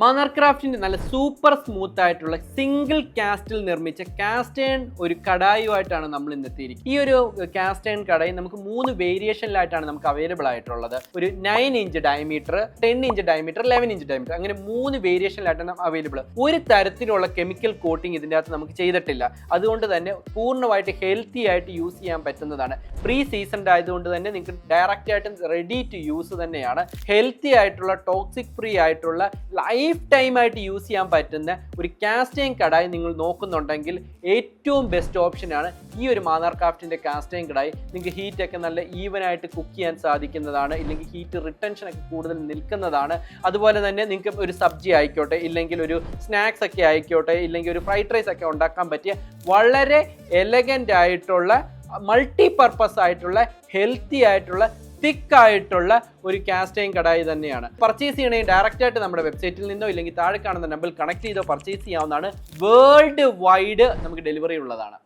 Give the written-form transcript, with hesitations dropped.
മാന്നാർ ക്രാഫ്റ്റിന്റെ നല്ല super smooth ആയിട്ടുള്ള single കാസ്റ്റിൽ നിർമ്മിച്ച കാസ്റ്റേൺ ഒരു കടായുമായിട്ടാണ് നമ്മൾ ഇന്ന് എത്തിയിരിക്കുന്നത്. ഈ ഒരു കാസ്റ്റേൺ കടായി നമുക്ക് 3 വേരിയേഷനിലായിട്ടാണ് നമുക്ക് അവൈലബിൾ ആയിട്ടുള്ളത്. ഒരു 9 inch diameter, 10 inch diameter, 11 inch diameter, അങ്ങനെ 3 വേരിയേഷനിലായിട്ടാണ് അവൈലബിൾ. ഒരു തരത്തിലുള്ള കെമിക്കൽ കോട്ടിംഗ് ഇതിൻ്റെ അകത്ത് നമുക്ക് ചെയ്തിട്ടില്ല. അതുകൊണ്ട് തന്നെ പൂർണ്ണമായിട്ട് ഹെൽത്തി ആയിട്ട് യൂസ് ചെയ്യാൻ പറ്റുന്നതാണ്. പ്രീ സീസൺഡ് ആയതുകൊണ്ട് തന്നെ നിങ്ങൾക്ക് ഡയറക്റ്റ് ആയിട്ട് റെഡി ടു യൂസ് തന്നെയാണ്. ഹെൽത്തി ആയിട്ടുള്ള ടോക്സിക് ഫ്രീ ആയിട്ടുള്ള ലൈഫ് ടൈം ആയിട്ട് യൂസ് ചെയ്യാൻ പറ്റുന്ന ഒരു കാസ്റ്റേൺ കടായി നിങ്ങൾ നോക്കുന്നുണ്ടെങ്കിൽ ഏറ്റവും ബെസ്റ്റ് ഓപ്ഷനാണ് ഈ ഒരു മാന്നാർ ക്രാഫ്റ്റിന്റെ കാസ്റ്റേൺ കടായി. നിങ്ങൾക്ക് ഹീറ്റൊക്കെ നല്ല ഈവൻ ആയിട്ട് കുക്ക് ചെയ്യാൻ സാധിക്കുന്നതാണ്, ഇല്ലെങ്കിൽ ഹീറ്റ് റിട്ടൻഷൻ ഒക്കെ കൂടുതൽ നിൽക്കുന്നതാണ്. അതുപോലെ തന്നെ നിങ്ങൾക്ക് ഒരു സബ്ജി ആയിക്കോട്ടെ, ഇല്ലെങ്കിൽ ഒരു സ്നാക്സ് ഒക്കെ ആയിക്കോട്ടെ, ഇല്ലെങ്കിൽ ഒരു ഫ്രൈഡ് റൈസ് ഒക്കെ ഉണ്ടാക്കാൻ പറ്റിയ വളരെ എലഗൻ്റ് ആയിട്ടുള്ള മൾട്ടി പർപ്പസ് ആയിട്ടുള്ള ഹെൽത്തി ആയിട്ടുള്ള തിക്കായിട്ടുള്ള ഒരു കാസ്റ്റേൺ കടായി തന്നെയാണ്. പർച്ചേസ് ചെയ്യണമെങ്കിൽ ഡയറക്റ്റ് ആയിട്ട് നമ്മുടെ വെബ്സൈറ്റിൽ നിന്നോ ഇല്ലെങ്കിൽ താഴെ കാണുന്ന നമ്പറിൽ കണക്ട് ചെയ്തോ പർച്ചേസ് ചെയ്യാവുന്നതാണ്. വേൾഡ് വൈഡ് നമുക്ക് ഡെലിവറി ഉള്ളതാണ്.